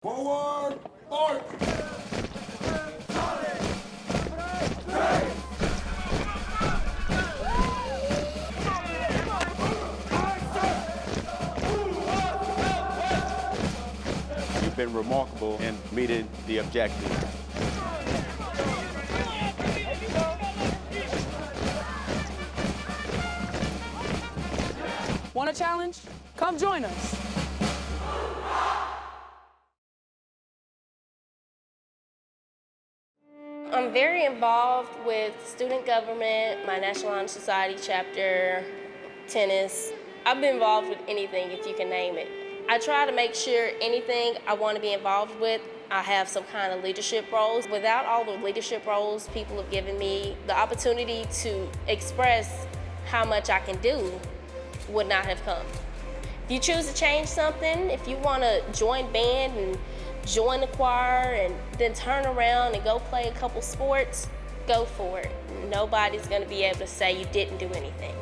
Forward, march! You've been remarkable in meeting the objective. Want a challenge? Come join us. I'm very involved with student government, my National Honor Society chapter, tennis. I've been involved with anything, if you can name it. I try to make sure anything I want to be involved with, I have some kind of leadership roles. Without all the leadership roles people have given me, the opportunity to express how much I can do would not have come. If you choose to change something, if you want to join band and join the choir and then turn around and go play a couple sports, go for it. Nobody's going to be able to say you didn't do anything.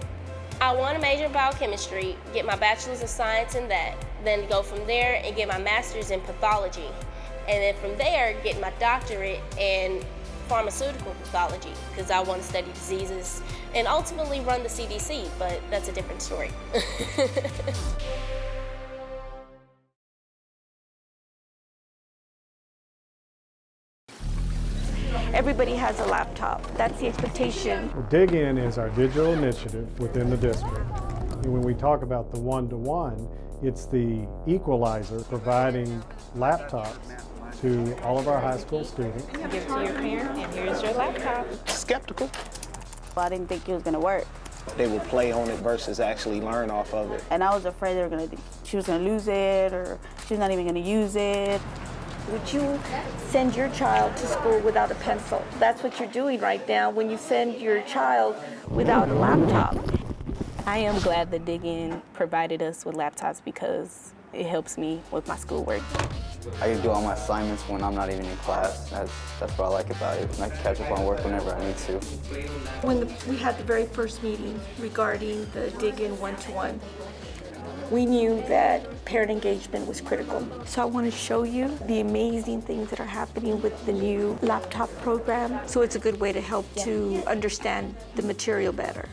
I want to major in biochemistry, get my bachelor's of science in that, then go from there and get my master's in pathology. And then from there, get my doctorate in pharmaceutical pathology, because I want to study diseases and ultimately run the CDC, but that's a different story. Everybody has a laptop. That's the expectation. Well, Dig In is our digital initiative within the district. And when we talk about the one-to-one, it's the equalizer providing laptops to all of our high school students. Give it to your parent, and here's your laptop. Skeptical. I didn't think it was gonna work. They would play on it versus actually learn off of it. And I was afraid she was gonna lose it, or she was not even gonna use it. Would you send your child to school without a pencil? That's what you're doing right now when you send your child without a laptop. I am glad that Dig In provided us with laptops because it helps me with my schoolwork. I can do all my assignments when I'm not even in class. That's what I like about it. And I can catch up on work whenever I need to. When we had the very first meeting regarding the Dig In one-to-one, we knew that parent engagement was critical. So I want to show you the amazing things that are happening with the new laptop program. So it's a good way to help to understand the material better.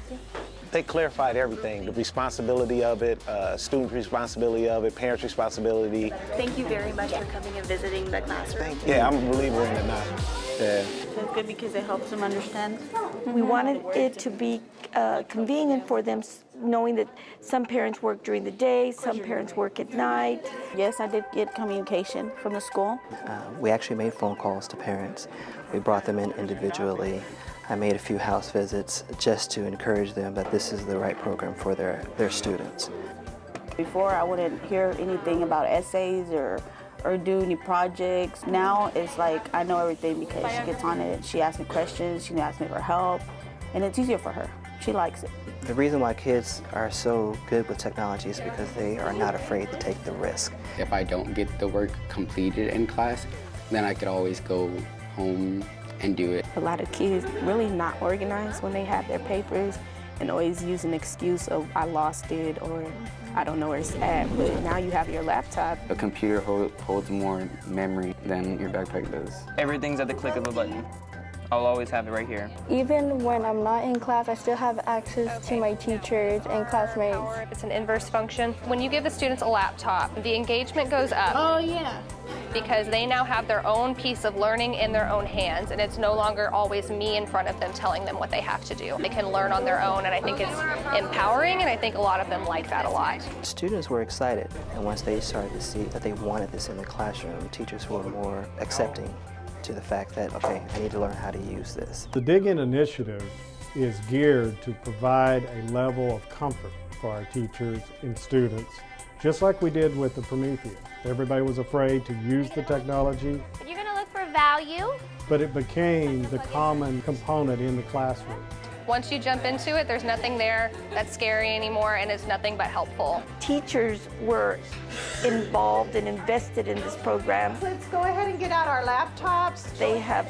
They clarified everything, the responsibility of it, student responsibility of it, parents' responsibility. Thank you very much for coming and visiting the classroom. Yeah, I'm a believer in it now. Yeah. It's good because it helps them understand. We wanted it to be convenient for them, knowing that some parents work during the day, some parents work at night. Yes, I did get communication from the school. We actually made phone calls to parents. We brought them in individually. I made a few house visits just to encourage them that this is the right program for their students. Before, I wouldn't hear anything about essays or do any projects. Now it's like I know everything because she gets on it. She asks me questions, she asks me for help, and it's easier for her. She likes it. The reason why kids are so good with technology is because they are not afraid to take the risk. If I don't get the work completed in class, then I could always go home and do it. A lot of kids really not organized when they have their papers and always use an excuse of I lost it or I don't know where it's at, but now you have your laptop. A computer holds more memory than your backpack does. Everything's at the click of a button. I'll always have it right here. Even when I'm not in class, I still have access to my teachers and classmates. It's an inverse function. When you give the students a laptop, the engagement goes up. Oh, yeah. Because they now have their own piece of learning in their own hands, and it's no longer always me in front of them telling them what they have to do. They can learn on their own, and I think it's empowering, and I think a lot of them like that a lot. Students were excited, and once they started to see that they wanted this in the classroom, teachers were more accepting to the fact that, okay, I need to learn how to use this. The Dig In initiative is geared to provide a level of comfort for our teachers and students, just like we did with the Prometheus. Everybody was afraid to use the technology. You're going to look for value. But it became the common component in the classroom. Once you jump into it, there's nothing there that's scary anymore, and it's nothing but helpful. Teachers were involved and invested in this program. Let's go ahead and get out our laptops. They have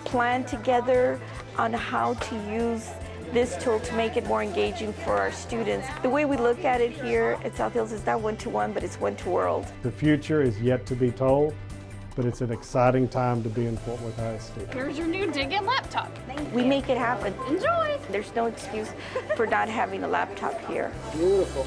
planned together on how to use this tool to make it more engaging for our students. The way we look at it here at South Hills is not one-to-one, but it's one-to-world. The future is yet to be told, but it's an exciting time to be in Fort Worth ISD. Here's your new Dig-In laptop. We make it happen. Enjoy. There's no excuse for not having a laptop here. Beautiful.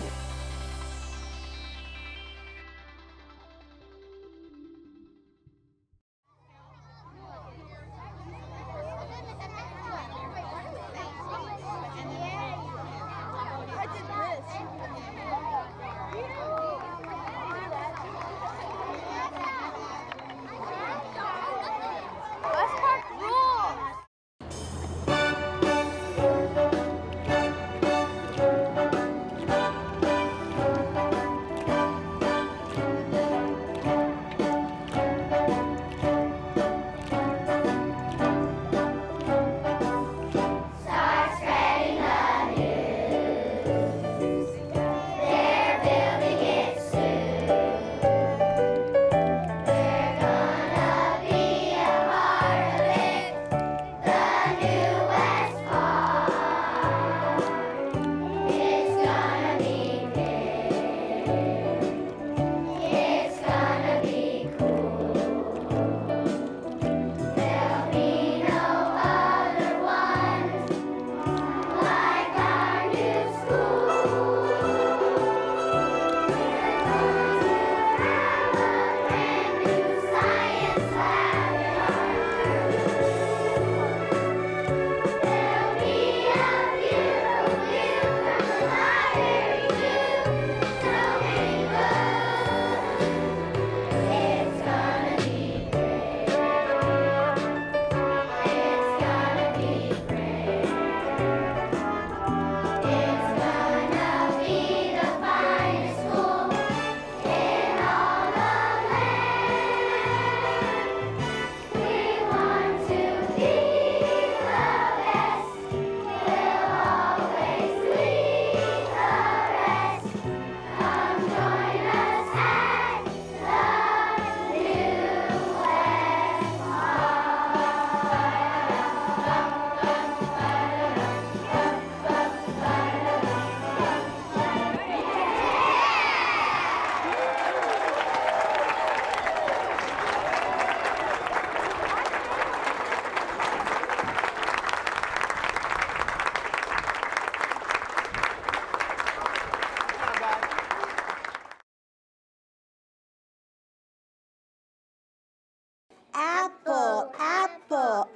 Apple, apple,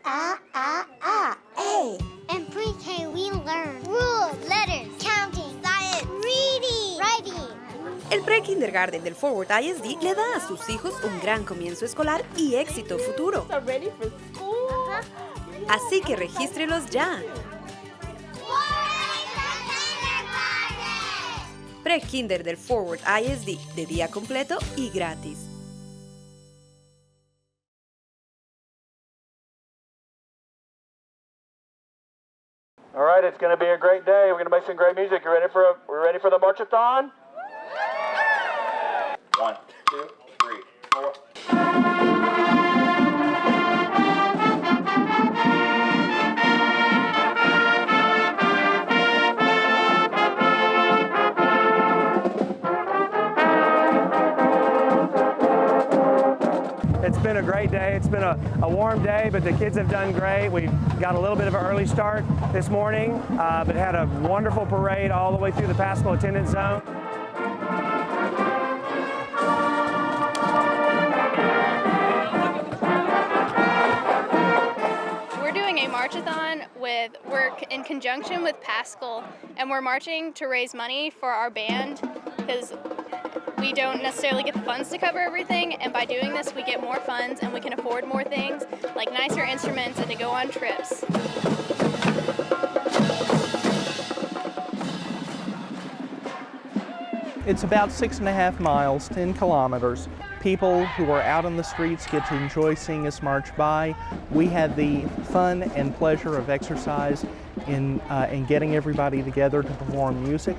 A. In pre-K, we learn rules, letters, counting, science, reading, writing. El pre-kindergarten del Forward ISD le da a sus hijos un gran comienzo escolar y éxito futuro. Así que regístrelos ya. Pre-kinder del Forward ISD, de día completo y gratis. All right, it's going to be a great day. We're going to make some great music. We're ready for the march-a-thon? 1, 2, 3, 4. It's been a great day. It's been a warm day, but the kids have done great. We got a little bit of an early start this morning, but had a wonderful parade all the way through the Paschal attendance zone. We're doing a march-a-thon we're in conjunction with Paschal, and we're marching to raise money for our band because we don't necessarily get the funds to cover everything, and by doing this we get more funds and we can afford more things like nicer instruments and to go on trips. It's about 6.5 miles, 10 kilometers. People who are out on the streets get to enjoy seeing us march by. We had the fun and pleasure of exercise in getting everybody together to perform music.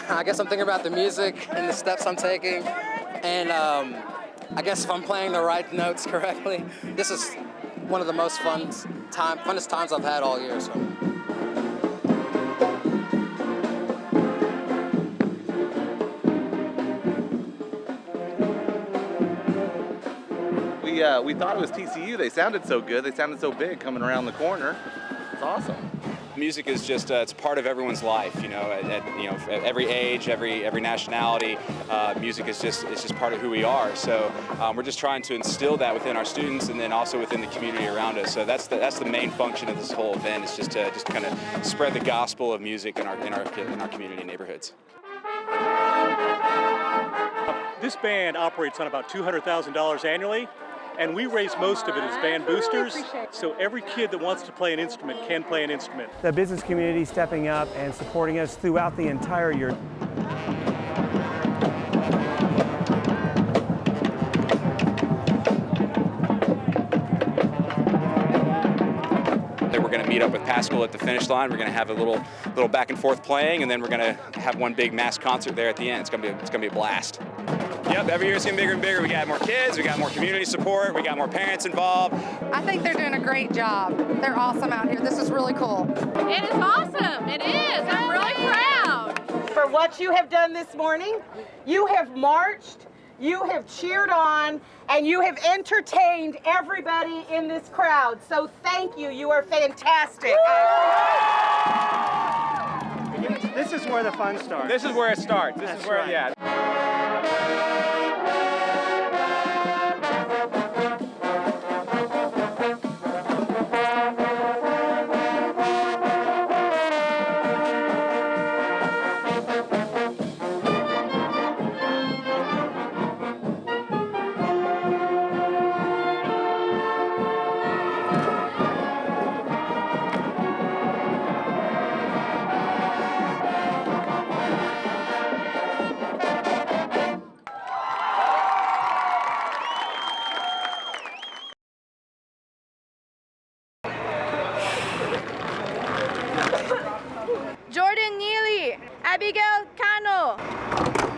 I guess I'm thinking about the music and the steps I'm taking, and I guess if I'm playing the right notes correctly, this is one of the most funnest times I've had all year. So. We thought it was TCU. They sounded so good. They sounded so big coming around the corner. It's awesome. Music is just it's part of everyone's life, you know. At every age, every nationality, music is just part of who we are. So we're just trying to instill that within our students and then also within the community around us. So that's the main function of this whole event, is just to kind of spread the gospel of music in our community and neighborhoods. This band operates on about $200,000 annually, and we raise most of it as band boosters, so every kid that wants to play an instrument can play an instrument. The business community stepping up and supporting us throughout the entire year. We're going to meet up with Pascal at the finish line. We're going to have a little back and forth playing, and then we're going to have one big mass concert there at the end. It's going to be a blast. Yep, every year it's getting bigger and bigger. We got more kids, we got more community support, we got more parents involved. I think they're doing a great job. They're awesome out here. This is really cool. It is awesome. It is. I'm really proud. For what you have done this morning, you have marched, you have cheered on, and you have entertained everybody in this crowd. So thank you. You are fantastic. This is where the fun starts. This is where it starts. This is where, right. Yeah. Jordan Neely, Abigail Cano.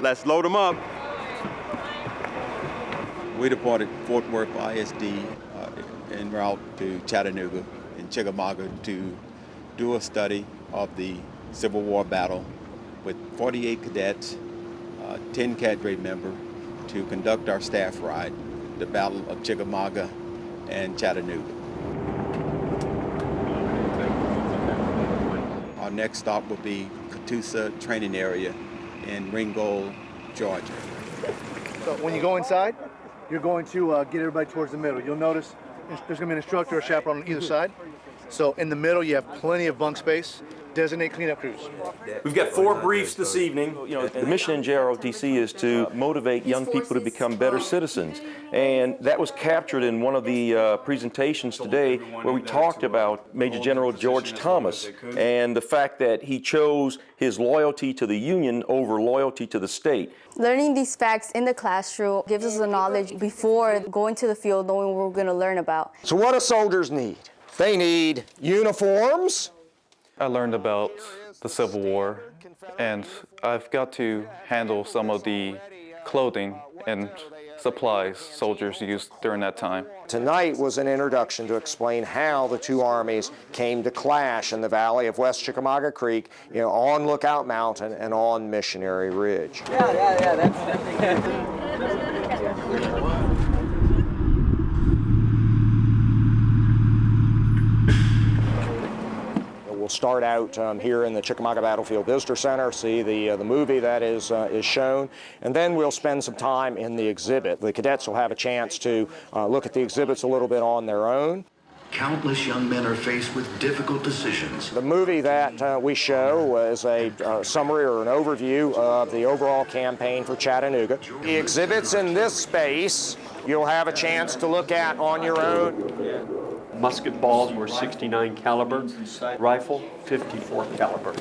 Let's load them up. We departed Fort Worth ISD en route to Chattanooga and Chickamauga to do a study of the Civil War battle with 48 cadets, 10 cadre members, to conduct our staff ride, the Battle of Chickamauga and Chattanooga. Our next stop will be Catoosa Training Area in Ringgold, Georgia. So when you go inside, you're going to get everybody towards the middle. You'll notice there's going to be an instructor or chaperone on either side. So in the middle, you have plenty of bunk space. Designate cleanup crews. We've got 4 briefs this evening. You know, the mission in JROTC is to motivate young people to become better citizens. And that was captured in one of the presentations today, where we talked about Major General George Thomas and the fact that he chose his loyalty to the Union over loyalty to the state. Learning these facts in the classroom gives us the knowledge before going to the field, knowing what we're going to learn about. So what do soldiers need? They need uniforms. I learned about the Civil War, and I've got to handle some of the clothing and supplies soldiers used during that time. Tonight was an introduction to explain how the two armies came to clash in the valley of West Chickamauga Creek, you know, on Lookout Mountain and on Missionary Ridge. Yeah, that's definitely We'll start out here in the Chickamauga Battlefield Visitor Center, see the movie that is shown, and then we'll spend some time in the exhibit. The cadets will have a chance to look at the exhibits a little bit on their own. Countless young men are faced with difficult decisions. The movie that we show is a summary or an overview of the overall campaign for Chattanooga. The exhibits in this space you'll have a chance to look at on your own. Musket balls were 69 caliber, rifle 54 caliber.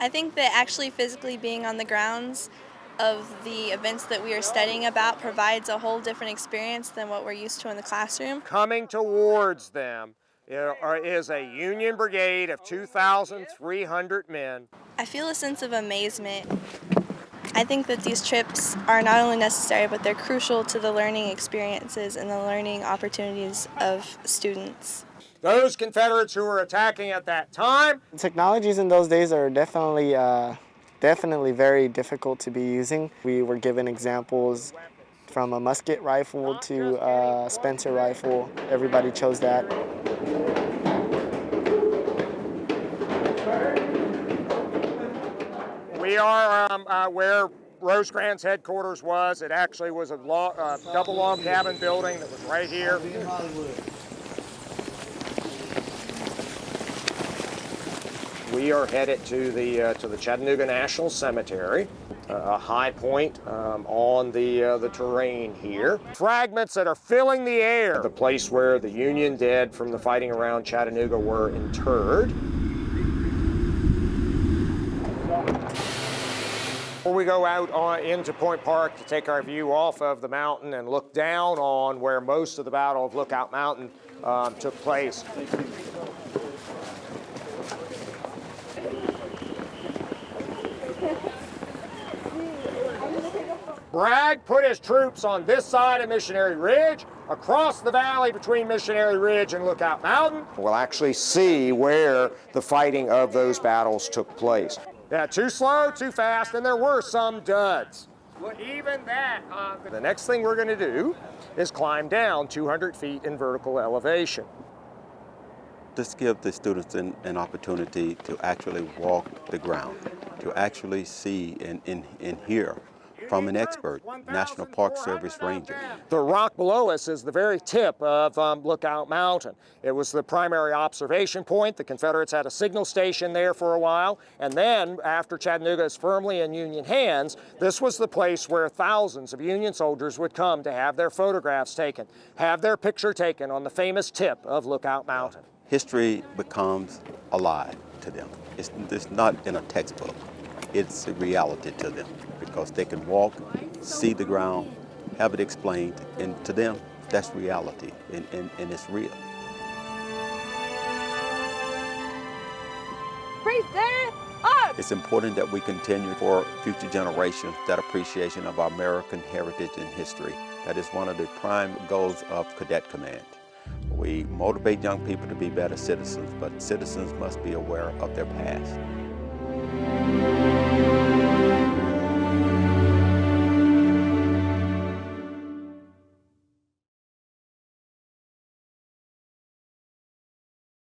I think that actually physically being on the grounds of the events that we are studying about provides a whole different experience than what we're used to in the classroom. Coming towards them is a Union brigade of 2,300 men. I feel a sense of amazement. I think that these trips are not only necessary, but they're crucial to the learning experiences and the learning opportunities of students. Those Confederates who were attacking at that time. Technologies in those days are definitely very difficult to be using. We were given examples from a musket rifle to a Spencer rifle. Everybody chose that. We are where Rosecrans headquarters was. It actually was a double log cabin building that was right here. We are headed to the Chattanooga National Cemetery, a high point on the terrain here. Fragments that are filling the air. The place where the Union dead from the fighting around Chattanooga were interred. Before we go out into Point Park to take our view off of the mountain and look down on where most of the Battle of Lookout Mountain took place. Bragg put his troops on this side of Missionary Ridge, across the valley between Missionary Ridge and Lookout Mountain. We'll actually see where the fighting of those battles took place. Yeah, too slow, too fast, and there were some duds. Well, even that, the next thing we're going to do is climb down 200 feet in vertical elevation. This gives the students an opportunity to actually walk the ground, to actually see and hear from an expert, National Park Service ranger. The rock below us is the very tip of Lookout Mountain. It was the primary observation point. The Confederates had a signal station there for a while, and then after Chattanooga is firmly in Union hands, this was the place where thousands of Union soldiers would come to have their photographs taken, have their picture taken on the famous tip of Lookout Mountain. History becomes alive to them. It's not in a textbook. It's a reality to them because they can walk, see the ground, have it explained, and to them, that's reality, and it's real. It's important that we continue for future generations that appreciation of our American heritage and history. That is one of the prime goals of Cadet Command. We motivate young people to be better citizens, but citizens must be aware of their past.